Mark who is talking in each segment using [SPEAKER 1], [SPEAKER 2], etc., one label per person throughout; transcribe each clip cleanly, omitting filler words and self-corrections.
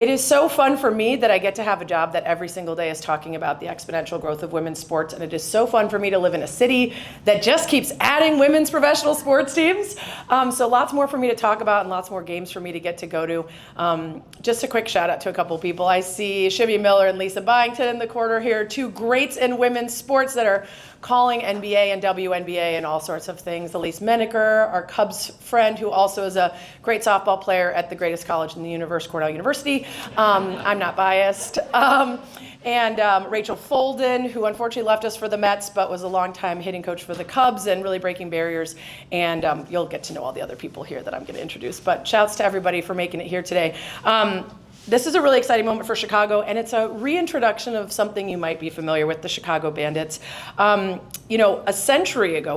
[SPEAKER 1] It is so fun for me that I get to have a job that every single day is talking about the exponential growth of women's sports, and it is so fun for me to live in a city that just keeps adding women's professional sports teams. So lots more for me to talk about and lots more games for me to get to go to. Just a quick shout out to a couple of people. I see Shibby Miller and Lisa Byington in the corner here, two greats in women's sports that are calling NBA and WNBA and all sorts of things. Elise Menaker, our Cubs friend, who also is a great softball player at the greatest college in the universe, Cornell University. I'm not biased. And Rachel Folden, who unfortunately left us for the Mets, but was a longtime hitting coach for the Cubs and really breaking barriers. And you'll get to know all the other people here that I'm going to introduce. But shouts to everybody for making it here today. This is a really exciting moment for Chicago, and it's a reintroduction of something you might be familiar with, the Chicago Bandits. Over a century ago,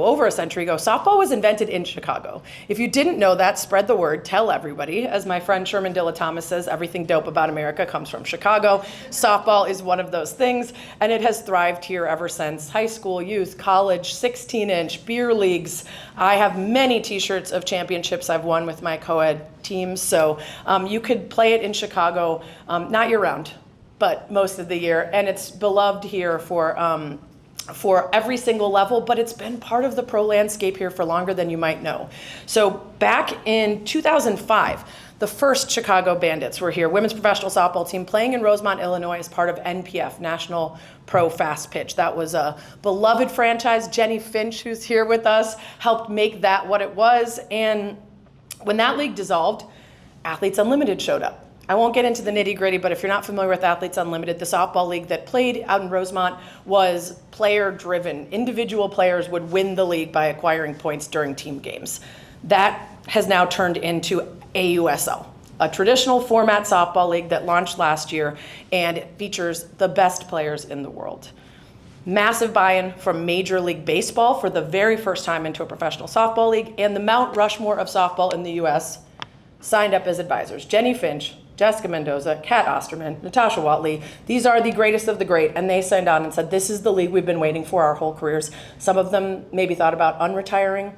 [SPEAKER 1] softball was invented in Chicago. If you didn't know that, spread the word, tell everybody. As my friend Sherman Dilla Thomas says, everything dope about America comes from Chicago. Softball is one of those things, and it has thrived here ever since. High school, youth, college, 16-inch, beer leagues. I have many t-shirts of championships I've won with my co-ed teams, so you could play it in Chicago, not year-round, but most of the year, and it's beloved here for every single level, but it's been part of the pro landscape here for longer than you might know. So back in 2005, the first Chicago Bandits were here, women's professional softball team playing in Rosemont, Illinois as part of NPF, National Pro Fast Pitch. That was a beloved franchise. Jenny Finch, who's here with us, helped make that what it was, and when that league dissolved, Athletes Unlimited showed up. I won't get into the nitty-gritty, but if you're not familiar with Athletes Unlimited, the softball league that played out in Rosemont was player-driven. Individual players would win the league by acquiring points during team games. That has now turned into AUSL, a traditional format softball league that launched last year, and it features the best players in the world. Massive buy-in from Major League Baseball for the very first time into a professional softball league, and the Mount Rushmore of softball in the U.S. signed up as advisors. Jenny Finch, Jessica Mendoza, Kat Osterman, Natasha Watley. These are the greatest of the great, and they signed on and said, this is the league we've been waiting for our whole careers. Some of them maybe thought about unretiring.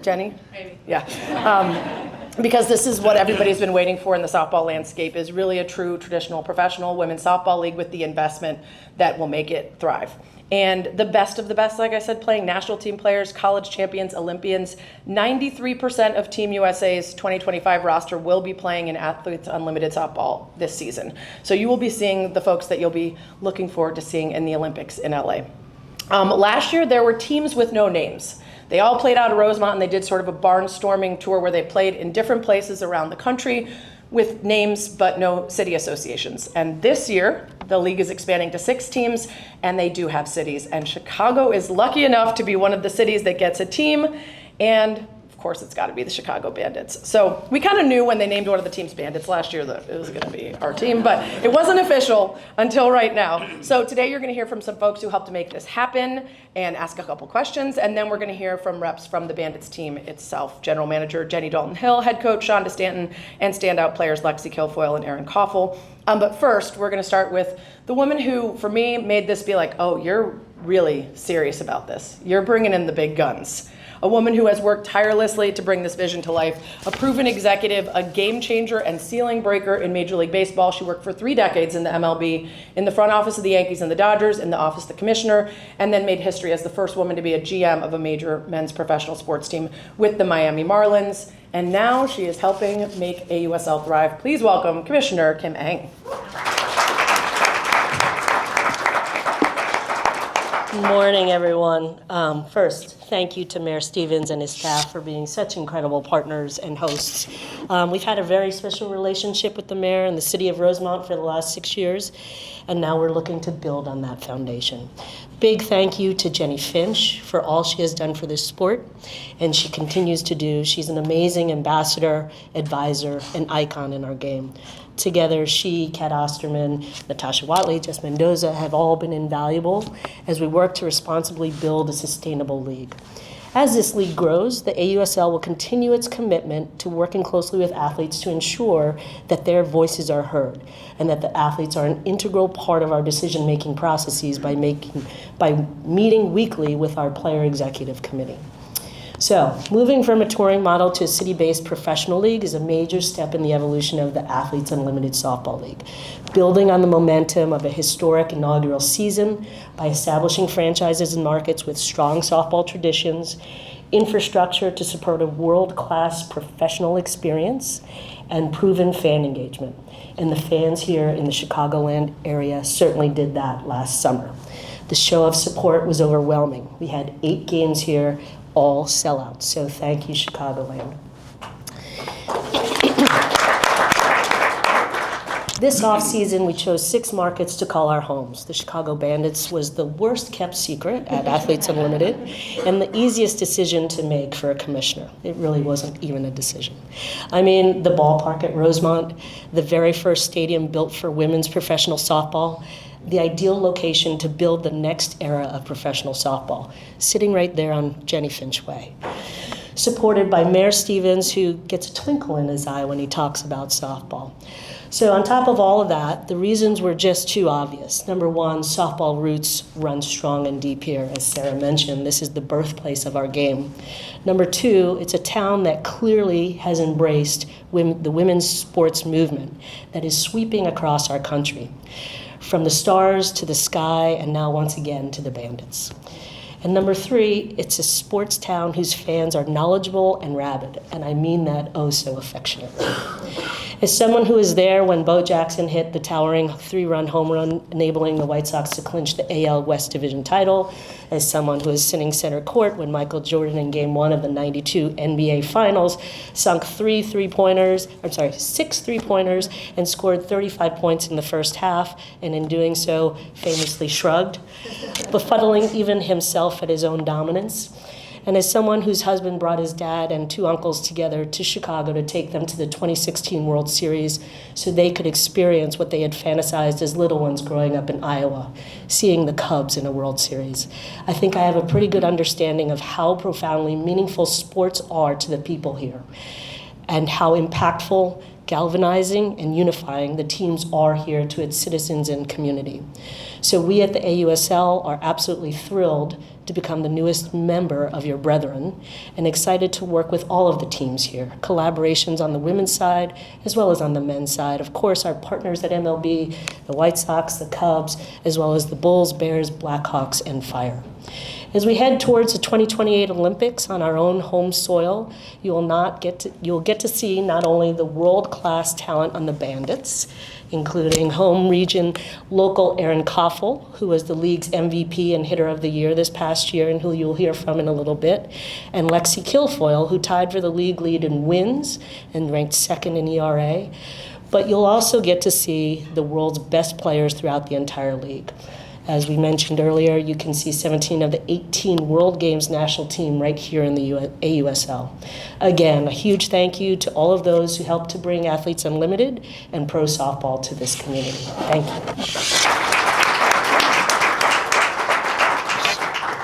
[SPEAKER 1] Jenny? Maybe. Yeah. Because this is what everybody's been waiting for in the softball landscape, is really a true traditional professional women's softball league with the investment that will make it thrive. And the best of the best, like I said, playing national team players, college champions, Olympians. 93% of Team USA's 2025 roster will be playing in Athletes Unlimited softball this season. So you will be seeing the folks that you'll be looking forward to seeing in the Olympics in LA. Last year, there were teams with no names. They all played out of Rosemont, and they did sort of a barnstorming tour where they played in different places around the country with names but no city associations. And this year, the league is expanding to 6 teams, and they do have cities. And Chicago is lucky enough to be one of the cities that gets a team, and of course, it's got to be the Chicago Bandits. So we kind of knew when they named one of the teams Bandits last year that it was going to be our team, but it wasn't official until right now. So today you're going to hear from some folks who helped to make this happen and ask a couple questions, and then we're going to hear from reps from the Bandits team itself. General Manager Jenny Dalton-Hill, head coach Shonda Stanton, and standout players Lexi Kilfoyle and Erin Koffel. But first, we're going to start with the woman who, for me, made this be like, oh, you're really serious about this. You're bringing in the big guns. A woman who has worked tirelessly to bring this vision to life, a proven executive, a game changer and ceiling breaker in Major League Baseball. She worked for 3 decades in the MLB, in the front office of the Yankees and the Dodgers, in the office of the commissioner, and then made history as the first woman to be a GM of a major men's professional sports team with the Miami Marlins. And now she is helping make AUSL thrive. Please welcome Commissioner Kim Ng.
[SPEAKER 2] Good morning, everyone. First, thank you to Mayor Stevens and his staff for being such incredible partners and hosts. We've had a very special relationship with the mayor and the city of Rosemont for the last 6 years, and now we're looking to build on that foundation. Big thank you to Jenny Finch for all she has done for this sport, and she continues to do. She's an amazing ambassador, advisor, and icon in our game. Together, she, Kat Osterman, Natasha Watley, Jess Mendoza have all been invaluable as we work to responsibly build a sustainable league. As this league grows, the AUSL will continue its commitment to working closely with athletes to ensure that their voices are heard and that the athletes are an integral part of our decision-making processes by meeting weekly with our player executive committee. So, moving from a touring model to a city-based professional league is a major step in the evolution of the Athletes Unlimited Softball League, building on the momentum of a historic inaugural season by establishing franchises in markets with strong softball traditions, infrastructure to support a world-class professional experience, and proven fan engagement. And the fans here in the Chicagoland area certainly did that last summer. The show of support was overwhelming. We had 8 games here, all sellouts. So thank you, Chicagoland. This off-season, we chose 6 markets to call our homes. The Chicago Bandits was the worst kept secret at Athletes Unlimited and the easiest decision to make for a commissioner. It really wasn't even a decision. I mean, the ballpark at Rosemont, the very first stadium built for women's professional softball, the ideal location to build the next era of professional softball, sitting right there on Jenny Finch Way. Supported by Mayor Stevens, who gets a twinkle in his eye when he talks about softball. So on top of all of that, the reasons were just too obvious. Number one, softball roots run strong and deep here. As Sarah mentioned, this is the birthplace of our game. Number two, it's a town that clearly has embraced the women's sports movement that is sweeping across our country, from the stars to the sky, and now once again to the Bandits. And number three, it's a sports town whose fans are knowledgeable and rabid, and I mean that oh so affectionately. As someone who was there when Bo Jackson hit the towering 3-run home run, enabling the White Sox to clinch the AL West Division title, as someone who was sitting center court when Michael Jordan in Game 1 of the '92 NBA Finals sunk 6 3-pointers, and scored 35 points in the first half, and in doing so, famously shrugged, befuddling even himself at his own dominance. And as someone whose husband brought his dad and 2 uncles together to Chicago to take them to the 2016 World Series so they could experience what they had fantasized as little ones growing up in Iowa, seeing the Cubs in a World Series, I think I have a pretty good understanding of how profoundly meaningful sports are to the people here and how impactful, galvanizing, and unifying the teams are here to its citizens and community. So we at the AUSL are absolutely thrilled to become the newest member of your brethren and excited to work with all of the teams here. Collaborations on the women's side as well as on the men's side. Of course, our partners at MLB, the White Sox, the Cubs, as well as the Bulls, Bears, Blackhawks, and Fire. As we head towards the 2028 Olympics on our own home soil, you'll get to see not only the world-class talent on the Bandits, including home region local Aaron Koffel, who was the league's MVP and hitter of the year this past year and who you'll hear from in a little bit, and Lexi Kilfoyle, who tied for the league lead in wins and ranked second in ERA. But you'll also get to see the world's best players throughout the entire league. As we mentioned earlier, you can see 17 of the 18 World Games national team right here in the AUSL. Again, a huge thank you to all of those who helped to bring Athletes Unlimited and pro softball to this community. Thank you.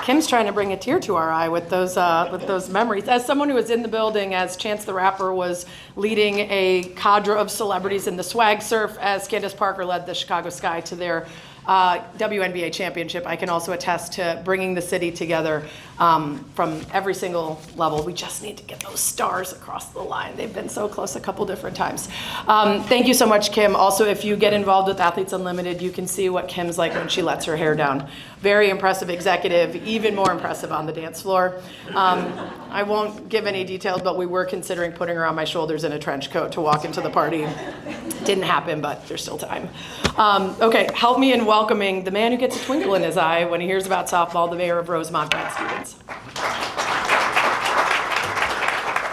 [SPEAKER 1] Kim's trying to bring a tear to our eye with those memories. As someone who was in the building as Chance the Rapper was leading a cadre of celebrities in the swag surf, as Candace Parker led the Chicago Sky to their WNBA championship, I can also attest to bringing the city together from every single level. We just need to get those stars across the line. They've been so close a couple different times. Thank you so much, Kim. Also, if you get involved with Athletes Unlimited, you can see what Kim's like when she lets her hair down. Very impressive executive, even more impressive on the dance floor. I won't give any details, but we were considering putting her on my shoulders in a trench coat to walk into the party. Didn't happen, but there's still time. Okay, help me in welcoming the man who gets a twinkle in his eye when he hears about softball, the mayor of Rosemont, Brad Stevens.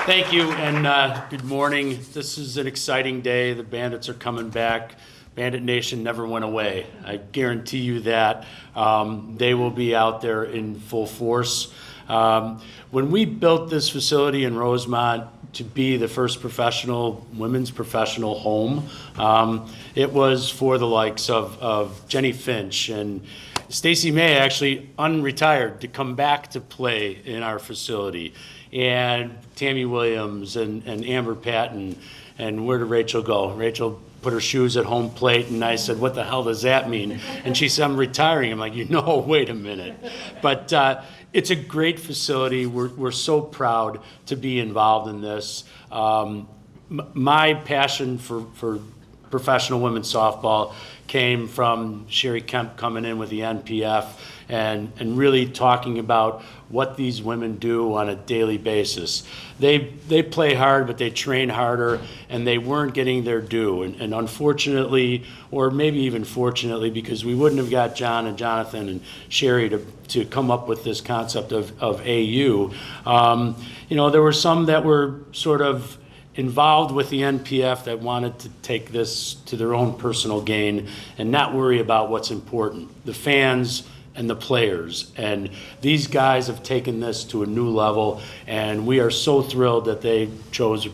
[SPEAKER 3] Thank you, and good morning. This is an exciting day. The Bandits are coming back. Bandit Nation never went away. I guarantee you that. They will be out there in full force. When we built this facility in Rosemont to be the first women's professional home, it was for the likes of Jenny Finch and Stacey May, actually unretired to come back to play in our facility, and Tammy Williams and Amber Patton. And where did Rachel go? Rachel put her shoes at home plate, and I said, what the hell does that mean? And she said, I'm retiring. I'm like, wait a minute. But It's a great facility. We're so proud to be involved in this. My passion for professional women's softball came from Sherry Kemp coming in with the NPF and really talking about what these women do on a daily basis. They play hard, but they train harder, and they weren't getting their due. And unfortunately, or maybe even fortunately, because we wouldn't have got John and Jonathan and Sherry to come up with this concept of AU. There were some that were sort of involved with the NPF that wanted to take this to their own personal gain and not worry about what's important, the fans and the players. And these guys have taken this to a new level, and we are so thrilled that they chose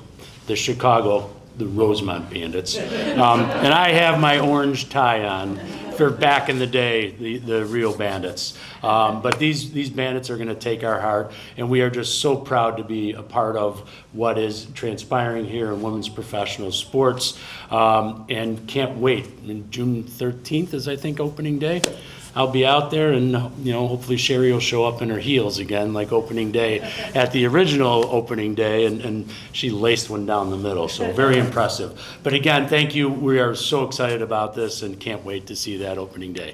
[SPEAKER 3] the Rosemont Bandits. And I have my orange tie on for back in the day, the real Bandits. But these Bandits are going to take our heart, and we are just so proud to be a part of what is transpiring here in women's professional sports, and can't wait. June 13th is, I think, opening day. I'll be out there, and hopefully Sherry will show up in her heels again, like opening day at the original opening day, and she laced one down the middle, so very impressive. But again, thank you. We are so excited about this and can't wait to see that opening day.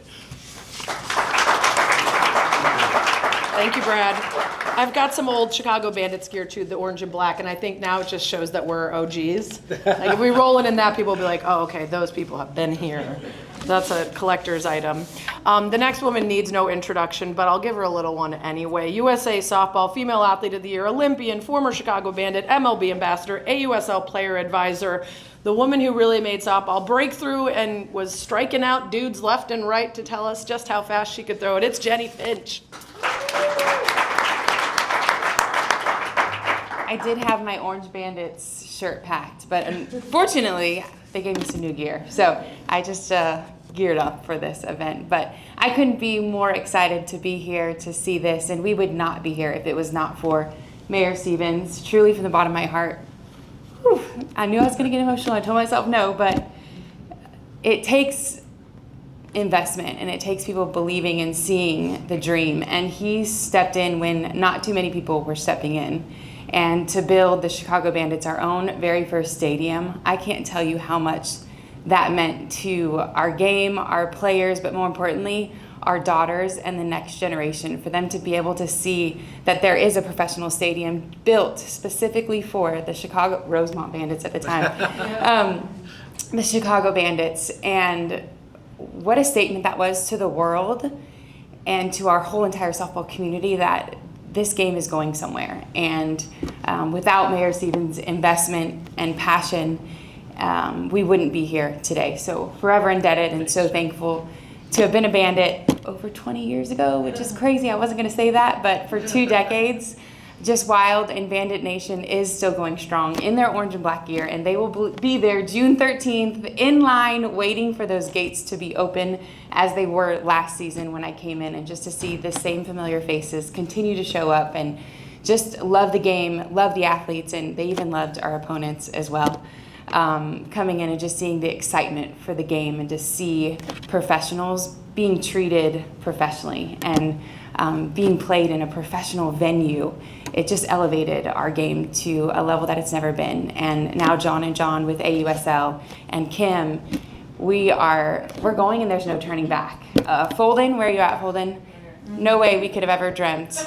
[SPEAKER 1] Thank you, Brad. I've got some old Chicago Bandits gear too, the orange and black, and I think now it just shows that we're OGs. Like if we roll in that, people will be like, oh, okay, those people have been here. That's a collector's item. The next woman needs no introduction, but I'll give her a little one anyway. USA Softball Female Athlete of the Year, Olympian, former Chicago Bandit, MLB ambassador, AUSL player advisor, the woman who really made softball break through and was striking out dudes left and right to tell us just how fast she could throw it. It's Jenny Finch.
[SPEAKER 4] I did have my Orange Bandits shirt packed, but unfortunately, they gave me some new gear. So I just geared up for this event. But I couldn't be more excited to be here to see this, and we would not be here if it was not for Mayor Stevens. Truly, from the bottom of my heart. Whew, I knew I was going to get emotional. I told myself no, but it takes investment, and it takes people believing and seeing the dream. And he stepped in when not too many people were stepping in. And to build the Chicago Bandits, our own very first stadium, I can't tell you how much that meant to our game, our players, but more importantly, our daughters and the next generation, for them to be able to see that there is a professional stadium built specifically for the Chicago Rosemont Bandits at the time, the Chicago Bandits. And what a statement that was to the world and to our whole entire softball community that this game is going somewhere. And without Mayor Stevens' investment and passion, we wouldn't be here today. So forever indebted and so thankful to have been a Bandit over 20 years ago, which is crazy. I wasn't going to say that, but for 2 decades, just wild. And Bandit Nation is still going strong in their orange and black gear, and they will be there June 13th in line waiting for those gates to be open as they were last season when I came in, and just to see the same familiar faces continue to show up and just love the game, love the athletes, and they even loved our opponents as well. Coming in and just seeing the excitement for the game and to see professionals being treated professionally and being played in a professional venue, it just elevated our game to a level that it's never been. And now John and John with AUSL and Kim, we're going and there's no turning back. Folden, where are you at, Folden? No way we could have ever dreamt.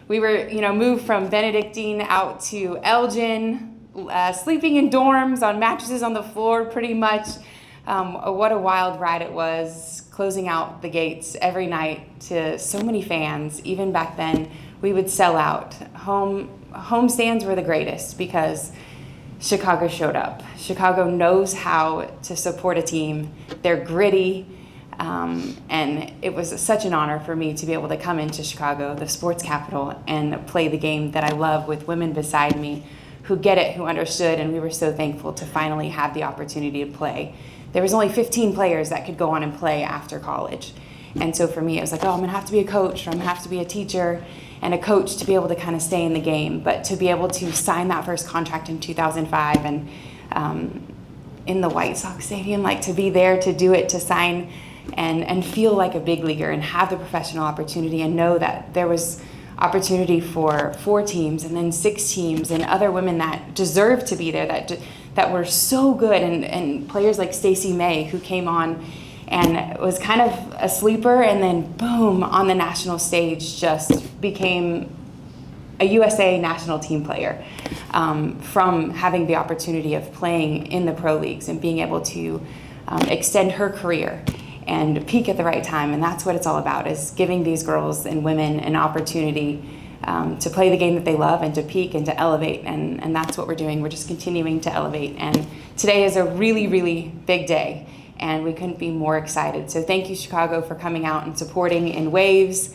[SPEAKER 4] We were, moved from Benedictine out to Elgin, sleeping in dorms on mattresses on the floor pretty much. What a wild ride it was, closing out the gates every night to so many fans. Even back then, we would sell out. Home stands were the greatest because Chicago showed up. Chicago knows how to support a team. They're gritty. And it was such an honor for me to be able to come into Chicago, the sports capital, and play the game that I love with women beside me who get it, who understood, and we were so thankful to finally have the opportunity to play. There was only 15 players that could go on and play after college. And so for me, it was like, I'm gonna have to be a coach, or I'm gonna have to be a teacher, and a coach to be able to kind of stay in the game. But to be able to sign that first contract in 2005 and in the White Sox Stadium, like to be there to do it, to sign and feel like a big leaguer and have the professional opportunity and know that there was opportunity for 4 teams and then 6 teams and other women that deserved to be there, that were so good, and players like Stacey May, who came on and was kind of a sleeper, and then boom, on the national stage just became a USA national team player, from having the opportunity of playing in the pro leagues and being able to extend her career and peak at the right time. And that's what it's all about, is giving these girls and women an opportunity to play the game that they love and to peak and to elevate. And that's what we're doing. We're just continuing to elevate. And today is a really, really big day, and we couldn't be more excited. So thank you, Chicago, for coming out and supporting in waves.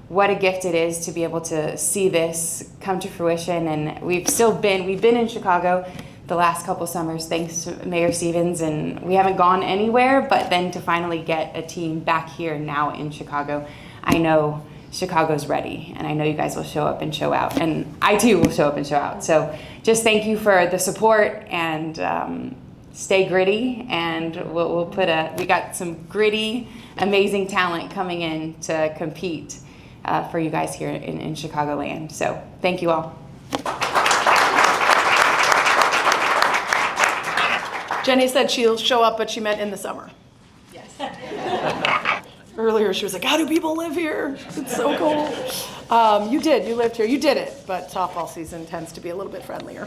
[SPEAKER 4] What a gift it is to be able to see this come to fruition. And we've been in Chicago the last couple summers, thanks to Mayor Stevens, and we haven't gone anywhere, but then to finally get a team back here now in Chicago, I know Chicago's ready, and I know you guys will show up and show out, and I too will show up and show out. So just thank you for the support, and stay gritty, and we got some gritty, amazing talent coming in to compete for you guys here in Chicagoland. So thank you all.
[SPEAKER 1] Jenny said she'll show up, but she meant in the summer.
[SPEAKER 4] Yes.
[SPEAKER 1] Earlier, she was like, how do people live here? It's so cool. You lived here, you did it, but softball season tends to be a little bit friendlier.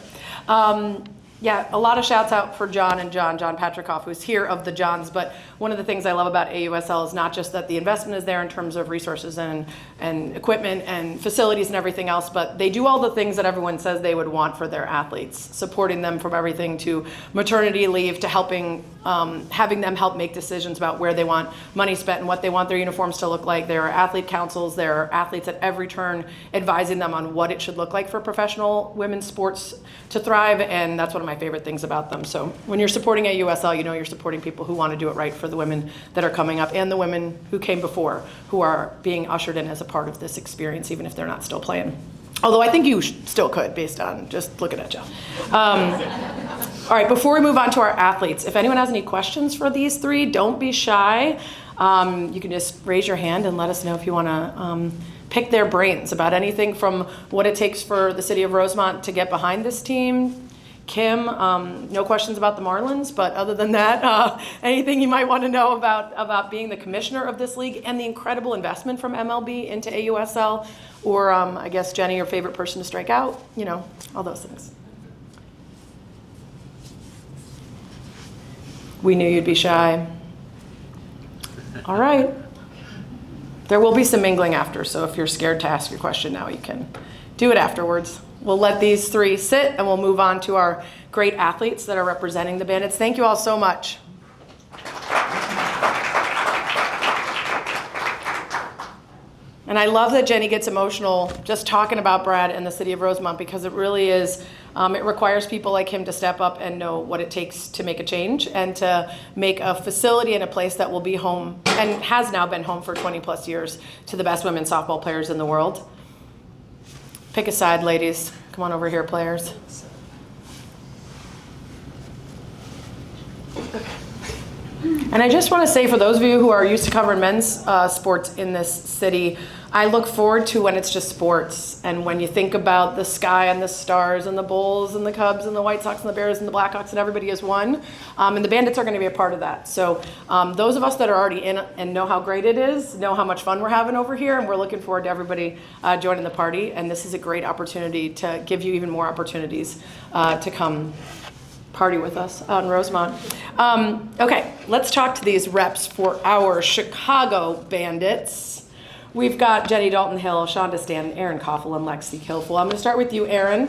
[SPEAKER 1] Yeah, a lot of shouts out for John Patrikoff, who's here of the Johns. But one of the things I love about AUSL is not just that the investment is there in terms of resources and equipment and facilities and everything else, but they do all the things that everyone says they would want for their athletes, supporting them from everything to maternity leave to helping, having them help make decisions about where they want money spent and what they want their uniforms to look like. There are athlete councils, there are athletes at every turn advising them on what it should look like for professional women's sports to thrive, and that's one of my favorite things about them. So when you're supporting AUSL, you know you're supporting people who want to do it right for the women that are coming up and the women who came before, who are being ushered in as a part of this experience, even if they're not still playing. Although I think you still could, based on just looking at you. All right, before we move on to our athletes, if anyone has any questions for these 3, don't be shy. You can just raise your hand and let us know if you want to pick their brains about anything from what it takes for the city of Rosemont to get behind this team. Kim, no questions about the Marlins, but other than that, anything you might want to know about being the commissioner of this league and the incredible investment from MLB into AUSL, or I guess Jenny, your favorite person to strike out, you know, all those things. We knew you'd be shy. All right. There will be some mingling after, so if you're scared to ask your question now, you can do it afterwards. We'll let these 3 sit, and we'll move on to our great athletes that are representing the Bandits. Thank you all so much. And I love that Jenny gets emotional just talking about Brad and the city of Rosemont, because it really is, it requires people like him to step up and know what it takes to make a change and to make a facility and a place that will be home, and has now been home for 20 plus years, to the best women's softball players in the world. Pick a side, ladies. Come on over here, players. And I just want to say, for those of you who are used to covering men's sports in this city, I look forward to when it's just sports, and when you think about the sky and the stars and the Bulls and the Cubs and the White Sox and the Bears and the Blackhawks, and everybody is one. And the Bandits are going to be a part of that. So those of us that are already in and know how great it is, know how much fun we're having over here, and we're looking forward to everybody joining the party. And this is a great opportunity to give you even more opportunities to come party with us out in Rosemont. Okay, let's talk to these reps for our Chicago Bandits. We've got Jenny Dalton-Hill, Shonda Stanton, Erin Koffel, and Lexi Kilfoyle. I'm going to start with you, Erin.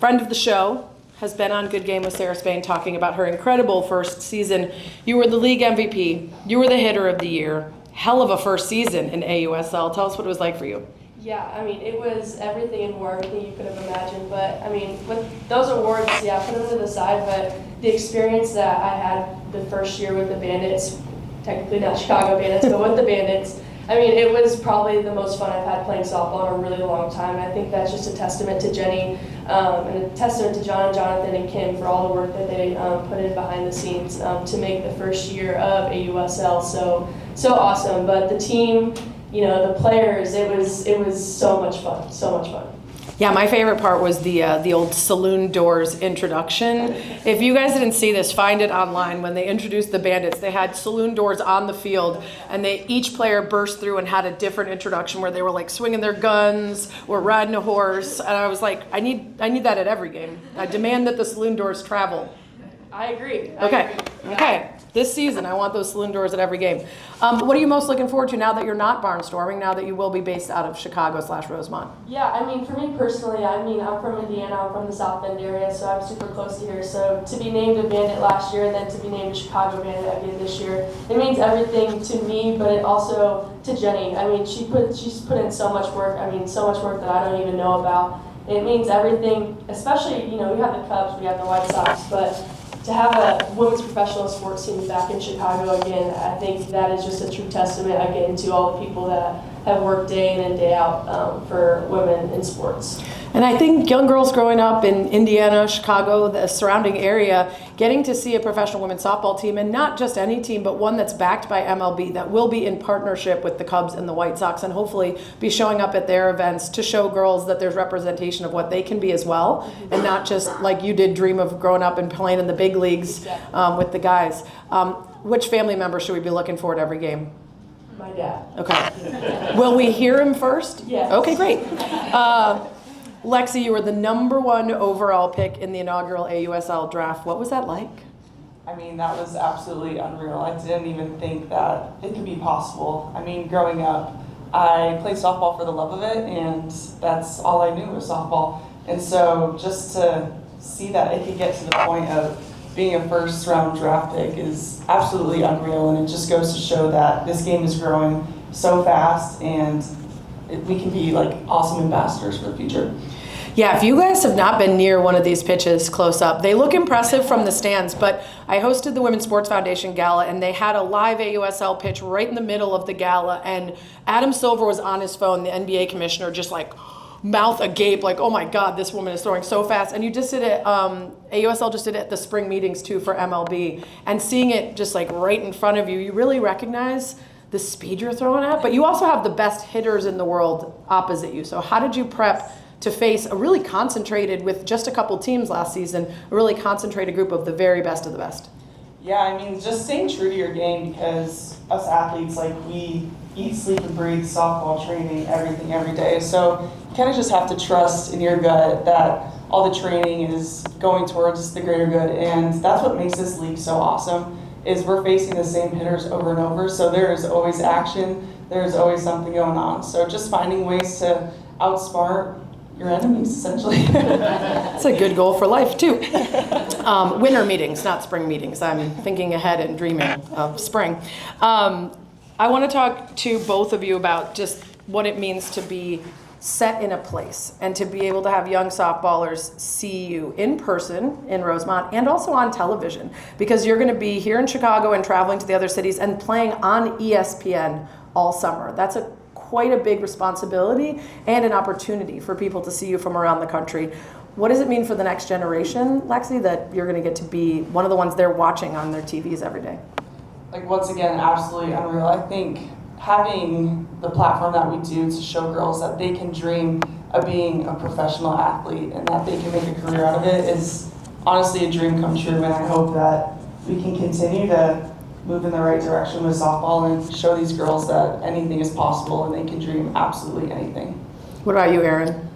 [SPEAKER 1] Friend of the show, has been on Good Game with Sarah Spain talking about her incredible first season. You were the league MVP. You were the hitter of the year. Hell of a first season in AUSL. Tell us what it was like for you.
[SPEAKER 5] Yeah, I mean, it was everything and more, everything you could have imagined. But, I mean, with those awards, yeah, put them to the side. But the experience that I had the first year with the Bandits, technically not Chicago Bandits, but with the Bandits, I mean, it was probably the most fun I've had playing softball in a really long time. And I think that's just a testament to Jenny And a testament to John and Jonathan and Kim for all the work that they put in behind the scenes to make the first year of AUSL so awesome. But the team, the players, it was so much fun, so much fun.
[SPEAKER 1] Yeah, my favorite part was the old saloon doors introduction. If you guys didn't see this, find it online. When they introduced the Bandits, they had saloon doors on the field, and each player burst through and had a different introduction where they were like swinging their guns or riding a horse. And I was like, I need that at every game. I demand that the saloon doors travel.
[SPEAKER 5] I agree.
[SPEAKER 1] Okay. This season, I want those saloon doors at every game. What are you most looking forward to now that you're not barnstorming, now that you will be based out of Chicago/Rosemont?
[SPEAKER 5] Yeah, I mean, for me personally, I'm from Indiana, I'm from the South Bend area, so I'm super close to here. So to be named a Bandit last year and then to be named a Chicago Bandit again this year, it means everything to me, but it also to Jenny. I mean, she's put in so much work, so much work that I don't even know about. It means everything, especially, we have the Cubs, we have the White Sox, but to have a women's professional sports team back in Chicago again, I think that is just a true testament again to all the people that have worked day in and day out for women in sports.
[SPEAKER 1] And I think young girls growing up in Indiana, Chicago, the surrounding area, getting to see a professional women's softball team, and not just any team, but one that's backed by MLB, that will be in partnership with the Cubs and the White Sox, and hopefully be showing up at their events to show girls that there's representation of what they can be as well, and not just like you did dream of growing up and playing in the big leagues with the guys. Which family member should we be looking for at every game?
[SPEAKER 5] My dad.
[SPEAKER 1] Okay. Will we hear him first?
[SPEAKER 5] Yes.
[SPEAKER 1] Okay, great. Lexi, you were the #1 overall pick in the inaugural AUSL draft. What was that like?
[SPEAKER 6] I mean, that was absolutely unreal. I didn't even think that it could be possible. I mean, growing up, I played softball for the love of it, and that's all I knew was softball. And so just to see that it could get to the point of being a first-round draft pick is absolutely unreal, and it just goes to show that this game is growing so fast, and we can be like awesome ambassadors for the future.
[SPEAKER 1] Yeah, if you guys have not been near one of these pitches close up, they look impressive from the stands, but I hosted the Women's Sports Foundation Gala, and they had a live AUSL pitch right in the middle of the gala, and Adam Silver was on his phone, the NBA commissioner, just like mouth agape, like, oh my God, this woman is throwing so fast. And you just did it, AUSL just did it at the spring meetings too for MLB, and seeing it just like right in front of you, you really recognize the speed you're throwing at, but you also have the best hitters in the world opposite you. So how did you prep to face a really concentrated, with just a couple teams last season, a really concentrated group of the very best of the best?
[SPEAKER 6] Yeah, I mean, just staying true to your game, because us athletes, like, we eat, sleep, and breathe softball training, everything, every day. So you kind of just have to trust in your gut that all the training is going towards the greater good, and that's what makes this league so awesome, is we're facing the same hitters over and over, so there is always action, there's always something going on. So just finding ways to outsmart your enemies, essentially.
[SPEAKER 1] That's a good goal for life, too. Winter meetings, not spring meetings. I'm thinking ahead and dreaming of spring. I want to talk to both of you about just what it means to be set in a place and to be able to have young softballers see you in person in Rosemont and also on television, because you're going to be here in Chicago and traveling to the other cities and playing on ESPN all summer. That's quite a big responsibility and an opportunity for people to see you from around the country. What does it mean for the next generation, Lexi, that you're going to get to be one of the ones they're watching on their TVs every day?
[SPEAKER 6] Like, once again, absolutely unreal. I think having the platform that we do to show girls that they can dream of being a professional athlete and that they can make a career out of it is honestly a dream come true, and I hope that we can continue to move in the right direction with softball and show these girls that anything is possible and they can dream absolutely anything.
[SPEAKER 1] What about you, Erin?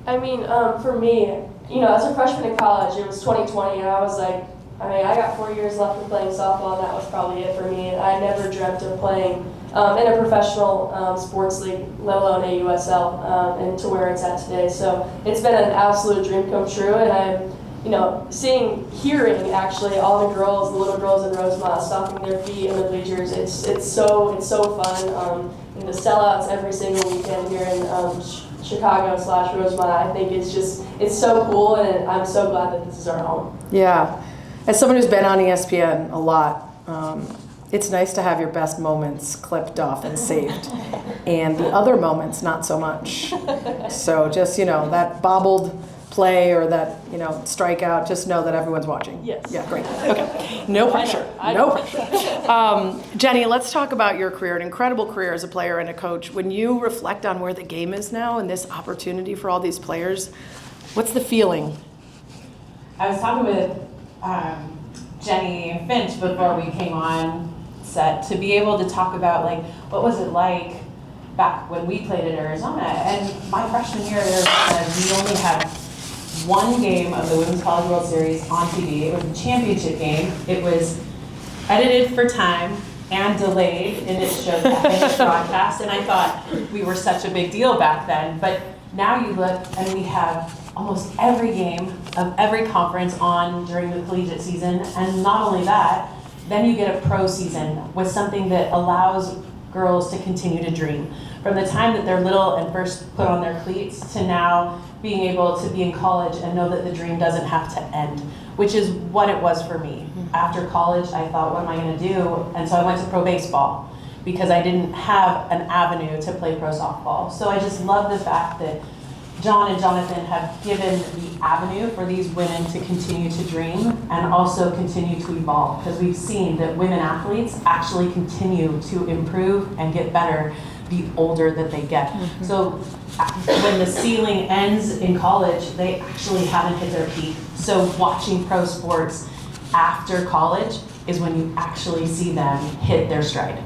[SPEAKER 5] I mean, for me, as a freshman in college, it was 2020, and I was like, I got 4 years left of playing softball, and that was probably it for me. And I never dreamt of playing in a professional sports league, let alone AUSL, and to where it's at today. So it's been an absolute dream come true, and I'm hearing actually all the girls, the little girls in Rosemont, stomping their feet in the bleachers. It's so fun. And the sellouts every single weekend here in Chicago/Rosemont. I think it's so cool, and I'm so glad that this is our home.
[SPEAKER 1] Yeah, as someone who's been on ESPN a lot, it's nice to have your best moments clipped off and saved, and the other moments not so much. So just that bobbled play or that, strike out, just know that everyone's watching.
[SPEAKER 2] Yes.
[SPEAKER 1] Yeah, great. Okay. No pressure.
[SPEAKER 2] I
[SPEAKER 1] No
[SPEAKER 2] know.
[SPEAKER 1] pressure. Jenny, let's talk about your career, an incredible career as a player and a coach. When you reflect on where the game is now and this opportunity for all these players, what's the feeling?
[SPEAKER 7] I was talking with Jenny Finch before we came on set to be able to talk about what was it like back when we played in Arizona. And my freshman year at Arizona, we only had one game of the Women's College World Series on TV. It was a championship game. It was edited for time and delayed, and it showed that in the broadcast. And I thought we were such a big deal back then. But now you look, and we have almost every game of every conference on during the collegiate season. And not only that, then you get a pro season with something that allows girls to continue to dream. From the time that they're little and first put on their cleats to now being able to be in college and know that the dream doesn't have to end, which is what it was for me. After college, I thought, what am I going to do? And so I went to pro baseball because I didn't have an avenue to play pro softball. So I just love the fact that John and Jonathan have given the avenue for these women to continue to dream and also continue to evolve, because we've seen that women athletes actually continue to improve and get better the older that they get. So when the ceiling ends in college, they actually haven't hit their peak. So watching pro sports after college is when you actually see them hit their stride.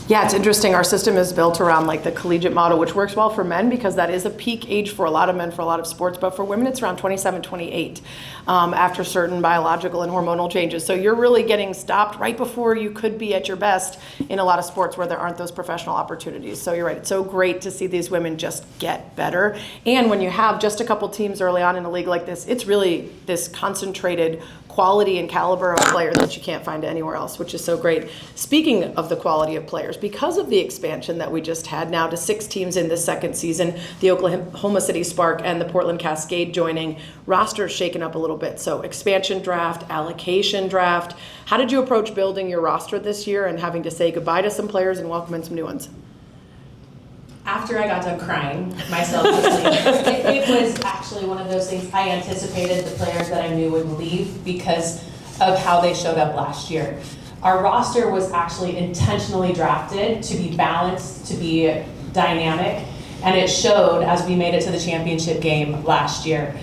[SPEAKER 1] Yeah, it's interesting. Our system is built around the collegiate model, which works well for men because that is a peak age for a lot of men for a lot of sports. But for women, it's around 27, 28 after certain biological and hormonal changes. So you're really getting stopped right before you could be at your best in a lot of sports where there aren't those professional opportunities. So you're right. It's so great to see these women just get better. And when you have just a couple teams early on in a league like this, it's really this concentrated quality and caliber of players that you can't find anywhere else, which is so great. Speaking of the quality of players, because of the expansion that we just had now to 6 teams in this second season, the Oklahoma City Spark and the Portland Cascade joining, roster's shaken up a little bit. So expansion draft, allocation draft. How did you approach building your roster this year and having to say goodbye to some players and welcome in some new ones?
[SPEAKER 7] After I got done crying myself to sleep, it was actually one of those things. I anticipated the players that I knew would leave because of how they showed up last year. Our roster was actually intentionally drafted to be balanced, to be dynamic, and it showed as we made it to the championship game last year.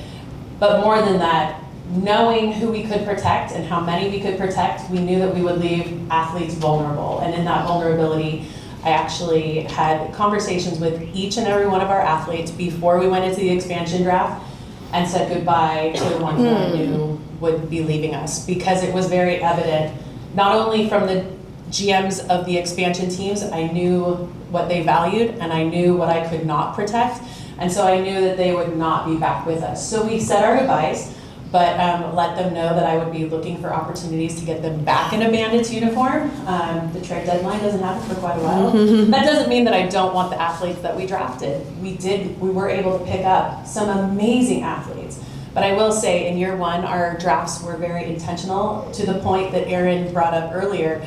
[SPEAKER 7] But more than that, knowing who we could protect and how many we could protect, we knew that we would leave athletes vulnerable. And in that vulnerability, I actually had conversations with each and every one of our athletes before we went into the expansion draft and said goodbye to the ones that I knew would be leaving us, because it was very evident, not only from the GMs of the expansion teams, I knew what they valued and I knew what I could not protect. And so I knew that they would not be back with us. So we said our goodbyes, but let them know that I would be looking for opportunities to get them back in a Bandits uniform. The trade deadline doesn't happen for quite a while. That doesn't mean that I don't want the athletes that we drafted. We were able to pick up some amazing athletes. But I will say in year one, our drafts were very intentional, to the point that Aaron brought up earlier.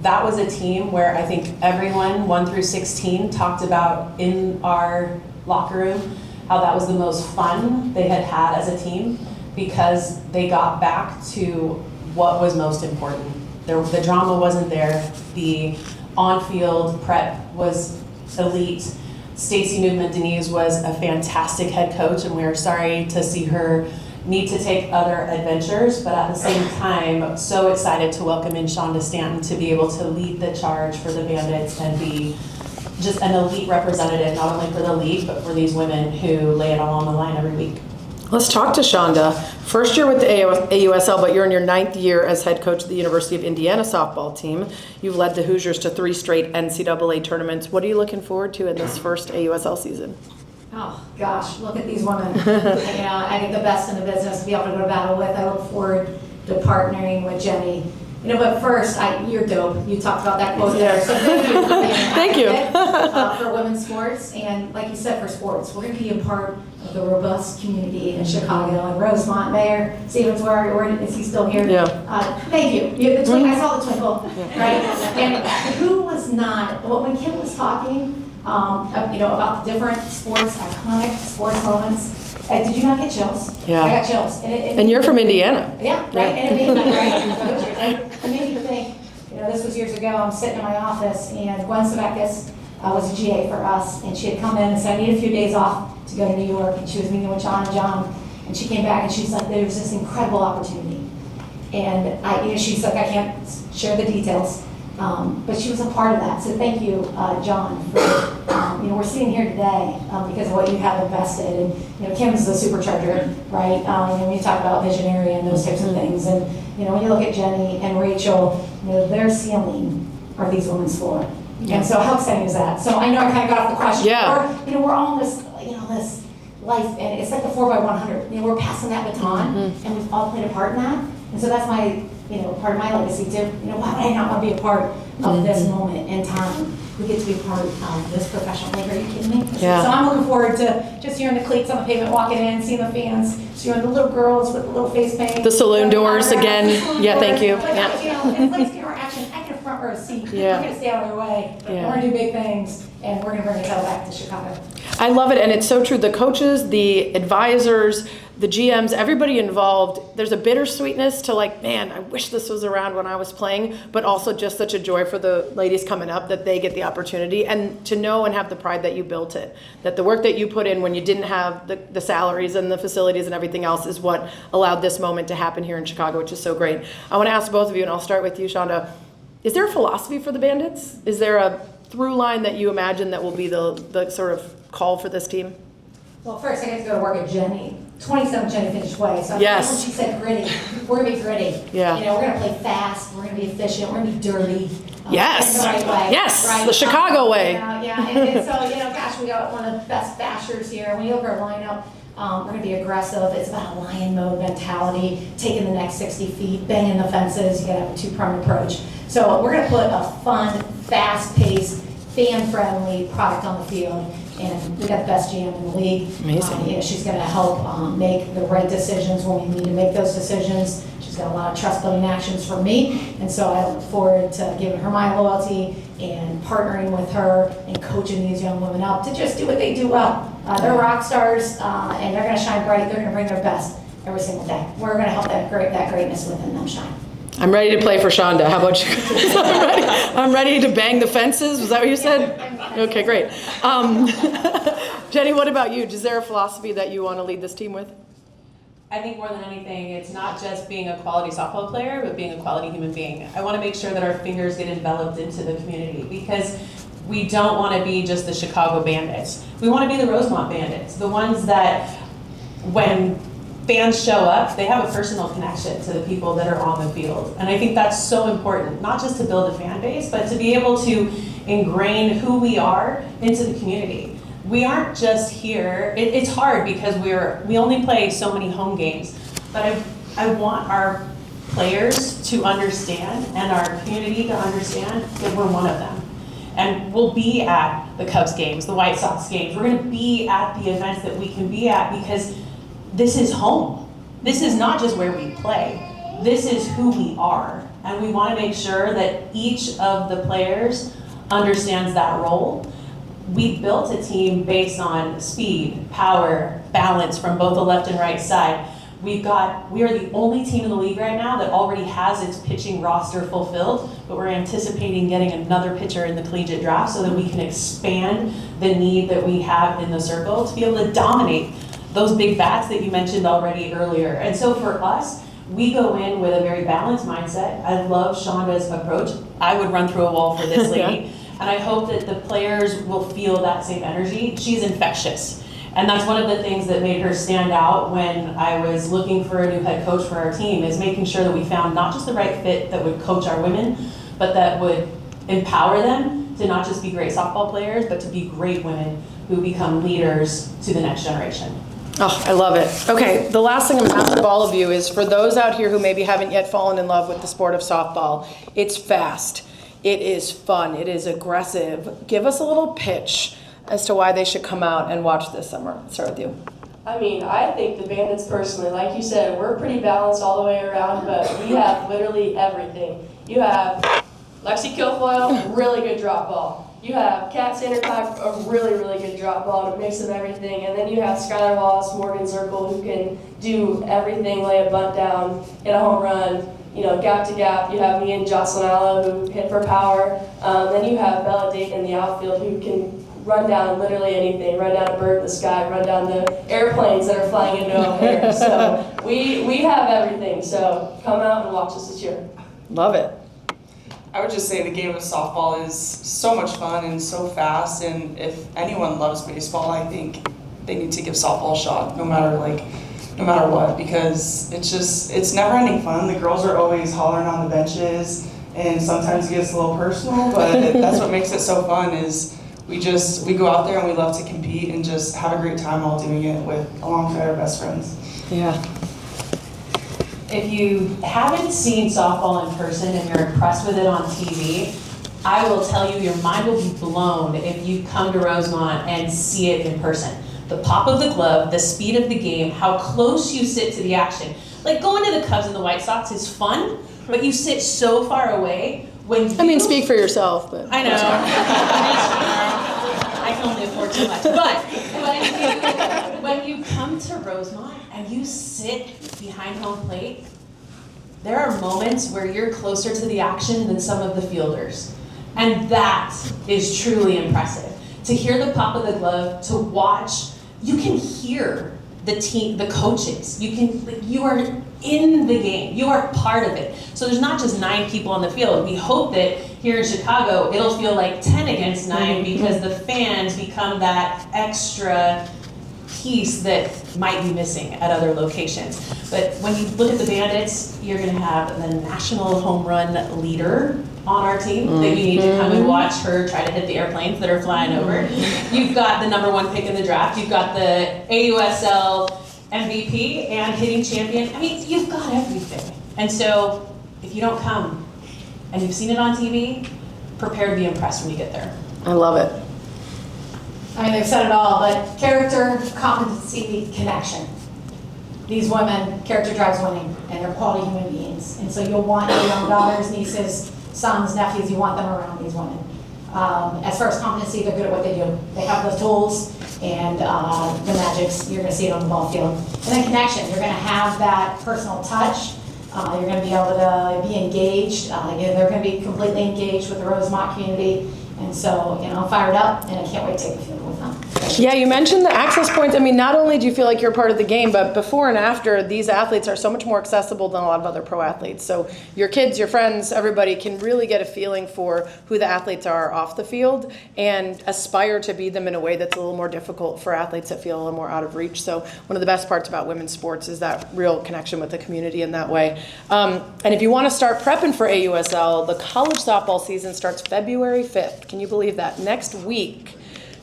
[SPEAKER 7] That was a team where I think everyone, 1 through 16, talked about in our locker room how that was the most fun they had had as a team, because they got back to what was most important. The drama wasn't there. The on-field prep was elite. Stacey Newman-Denise was a fantastic head coach, and we are sorry to see her need to take other adventures, but at the same time, so excited to welcome in Shonda Stanton to be able to lead the charge for the Bandits and be just an elite representative, not only for the league, but for these women who lay it all on the line every week.
[SPEAKER 1] Let's talk to Shonda. First year with the AUSL, but you're in your 9th year as head coach of the University of Indiana softball team. You've led the Hoosiers to 3 straight NCAA tournaments. What are you looking forward to in this first AUSL season?
[SPEAKER 8] Oh gosh, look at these women. I think the best in the business to be able to go to battle with. I look forward to partnering with Jenny. But first, you're dope. You talked about that quote there. So thank you. For women's sports, and like you said, for sports, we're going to be a part of the robust community in Chicago and Rosemont. Mayor Stevens, where is he still here?
[SPEAKER 1] Yeah.
[SPEAKER 8] Thank you. I saw the twinkle, right? And who was not? Well, when Kim was talking, about the different sports, iconic sports moments, Did you not get chills?
[SPEAKER 1] Yeah.
[SPEAKER 8] I got chills.
[SPEAKER 1] And you're from Indiana.
[SPEAKER 8] Yeah, right. And it made me, it made me think, this was years ago. I'm sitting in my office, and Gwen Savekis was a GA for us, and she had come in and said, I need a few days off to go to New York, and she was meeting with John, and she came back and she's like, there's this incredible opportunity. And she's like, I can't share the details, but she was a part of that. So thank you, John, for, we're sitting here today because of what you have invested. And, Kim's the supercharger, right? When you talk about visionary and those types of things. And, when you look at Jenny and Rachel, their ceiling are these women's floor. Yeah. And so how exciting is that? So I know I kind of got off the question.
[SPEAKER 1] Yeah.
[SPEAKER 8] We're all in this, this life, and it's like the 4x100. We're passing that baton, and we've all played a part in that. And so that's my, part of my legacy too. Why would I not want to be a part of this moment in time? We get to be part of this professional league. Are you kidding me?
[SPEAKER 1] Yeah.
[SPEAKER 8] So I'm looking forward to just hearing the cleats on the pavement, walking in, seeing the fans, seeing the little girls with the little face paint.
[SPEAKER 1] The saloon doors again. Yeah, thank you.
[SPEAKER 8] Like,
[SPEAKER 1] Yeah.
[SPEAKER 8] and let's get our action. I get a front row seat.
[SPEAKER 1] Yeah.
[SPEAKER 8] I'm going to stay out of their way.
[SPEAKER 1] Yeah.
[SPEAKER 8] We're going to do big things, and we're going to bring the title back to Chicago.
[SPEAKER 1] I love it, and it's so true. The coaches, the advisors, the GMs, everybody involved, there's a bittersweetness to like, man, I wish this was around when I was playing, but also just such a joy for the ladies coming up that they get the opportunity and to know and have the pride that you built it, that the work that you put in when you didn't have the salaries and the facilities and everything else is what allowed this moment to happen here in Chicago, which is so great. I want to ask both of you, and I'll start with you, Shonda. Is there a philosophy for the Bandits? Is there a through line that you imagine that will be the sort of call for this team?
[SPEAKER 8] Well, first I get to go to work at Jenny, 27 Jenny Finch way. So
[SPEAKER 1] Yes.
[SPEAKER 8] when she said gritty, we're gonna be gritty.
[SPEAKER 1] Yeah.
[SPEAKER 8] We're gonna play fast. We're gonna be efficient. We're gonna be dirty.
[SPEAKER 1] Yes.
[SPEAKER 8] The right way.
[SPEAKER 1] Yes.
[SPEAKER 8] Right?
[SPEAKER 1] The Chicago way.
[SPEAKER 8] Yeah. And so gosh, we got one of the best bashers here. When you look at our lineup, we're gonna be aggressive. It's about a lion mode mentality, taking the next 60 feet, banging the fences. You gotta have a two-pronged approach. So we're gonna put a fun, fast-paced, fan-friendly product on the field. And we got the best GM in the league.
[SPEAKER 1] Amazing.
[SPEAKER 8] She's going to help make the right decisions when we need to make those decisions. She's got a lot of trust-building actions for me, and so I look forward to giving her my loyalty and partnering with her and coaching these young women up to just do what they do well. They're rock stars, and they're going to shine bright. They're going to bring their best every single day. We're going to help that greatness within them shine.
[SPEAKER 1] I'm ready to play for Shonda. How about you? I'm ready to bang the fences. Was that what you said? Okay, great. Jenny, what about you? Is there a philosophy that you want to lead this team with?
[SPEAKER 7] I think more than anything, it's not just being a quality softball player, but being a quality human being. I want to make sure that our fingers get enveloped into the community because we don't want to be just the Chicago Bandits. We want to be the Rosemont Bandits, the ones that when fans show up, they have a personal connection to the people that are on the field. And I think that's so important, not just to build a fan base, but to be able to ingrain who we are into the community. We aren't just here, it's hard because we only play so many home games, but I want our players to understand and our community to understand that we're one of them. And we'll be at the Cubs games, the White Sox games, we're gonna be at the events that we can be at because this is home. This is not just where we play. This is who we are. And we want to make sure that each of the players understands that role. We built a team based on speed, power, balance from both the left and right side. We are the only team in the league right now that already has its pitching roster fulfilled, but we're anticipating getting another pitcher in the collegiate draft so that we can expand the need that we have in the circle to be able to dominate those big bats that you mentioned already earlier. And so for us, we go in with a very balanced mindset. I love Shonda's approach. I would run through a wall for this lady. And I hope that the players will feel that same energy. She's infectious. And that's one of the things that made her stand out when I was looking for a new head coach for our team, is making sure that we found not just the right fit that would coach our women, but that would empower them to not just be great softball players, but to be great women who become leaders to the next generation.
[SPEAKER 1] Oh, I love it. Okay, the last thing I'm going to ask of all of you is for those out here who maybe haven't yet fallen in love with the sport of softball, it's fast, it is fun, it is aggressive. Give us a little pitch as to why they should come out and watch this summer. Let's start with you.
[SPEAKER 5] I mean, I think the Bandits personally, like you said, we're pretty balanced all the way around, but we have literally everything. You have Lexi Kilfoyle, really good drop ball. you have Kat Sandercock, a really, really good drop ball, a mix of everything. And then you have Skylar Wallace, Morgan Zirkle, who can do everything, lay a bunt down, hit a home run, gap to gap. You have me and Jocelyn Allo, who hit for power. Then you have Bella Dayton in the outfield, who can run down literally anything, run down a bird in the sky, run down the airplanes that are flying into O'Hare. So we have everything. So come out and watch us this year.
[SPEAKER 1] Love it.
[SPEAKER 6] I would just say the game of softball is so much fun and so fast, and if anyone loves baseball, I think they need to give softball a shot, no matter what, because it's never ending fun. The girls are always hollering on the benches, and sometimes it gets a little personal, but that's what makes it so fun is we go out there and we love to compete and just have a great time while doing it alongside our best friends.
[SPEAKER 1] Yeah.
[SPEAKER 7] If you haven't seen softball in person and you're impressed with it on TV, I will tell you your mind will be blown if you come to Rosemont and see it in person. The pop of the glove, the speed of the game, how close you sit to the action. Like going to the Cubs and the White Sox is fun, but you sit so far away when you...
[SPEAKER 1] Speak for yourself, but...
[SPEAKER 7] I know. I can only afford so much. But when you come to Rosemont and you sit behind home plate, there are moments where you're closer to the action than some of the fielders. And that is truly impressive. To hear the pop of the glove, to watch, you can hear the team, the coaches. You are in the game. You are part of it. So there's not just 9 people on the field. We hope that here in Chicago, it'll feel like 10 against 9 because the fans become that extra piece that might be missing at other locations. But when you look at the Bandits, you're going to have the national home run leader on our team that you need to come and watch her try to hit the airplanes that are flying over. You've got the #1 pick in the draft. You've got the AUSL MVP and hitting champion. I mean, you've got everything. And so if you don't come and you've seen it on TV, prepare to be impressed when you get there.
[SPEAKER 1] I love it.
[SPEAKER 8] They've said it all, but character, competency, connection. These women, character drives winning, and they're quality human beings. And so you'll want your young daughters, nieces, sons, nephews, you want them around these women. As far as competency, they're good at what they do. They have the tools and the magics. You're going to see it on the ball field. And then connection, you're going to have that personal touch. You're going to be able to be engaged. They're going to be completely engaged with the Rosemont community. And so, I'm fired up, and I can't wait to take the field with them.
[SPEAKER 1] Yeah, you mentioned the access points. Not only do you feel like you're part of the game, but before and after, these athletes are so much more accessible than a lot of other pro athletes. So your kids, your friends, everybody can really get a feeling for who the athletes are off the field and aspire to be them in a way that's a little more difficult for athletes that feel a little more out of reach. So one of the best parts about women's sports is that real connection with the community in that way. And if you want to start prepping for AUSL, the college softball season starts February 5th. Can you believe that? Next week.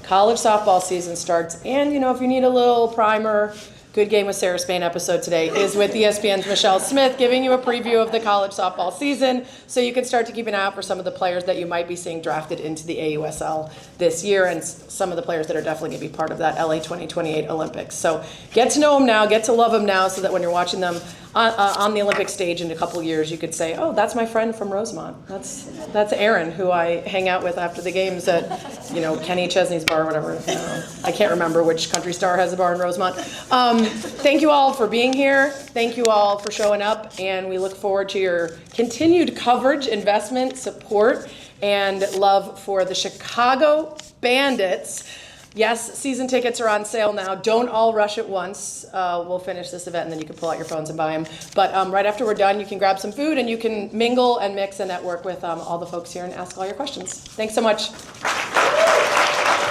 [SPEAKER 1] College softball season starts, and if you need a little primer, Good Game with Sarah Spain episode today is with ESPN's Michelle Smith giving you a preview of the college softball season so you can start to keep an eye out for some of the players that you might be seeing drafted into the AUSL this year and some of the players that are definitely going to be part of that LA 2028 Olympics. So get to know them now, get to love them now so that when you're watching them on the Olympic stage in a couple years, you could say, oh, that's my friend from Rosemont. That's Aaron, who I hang out with after the games at, Kenny Chesney's bar or whatever. I can't remember which country star has a bar in Rosemont. Thank you all for being here. Thank you all for showing up, and we look forward to your continued coverage, investment, support, and love for the Chicago Bandits. Yes, season tickets are on sale now. Don't all rush at once. We'll finish this event, and then you can pull out your phones and buy them. But right after we're done, you can grab some food, and you can mingle and mix and network with all the folks here and ask all your questions. Thanks so much.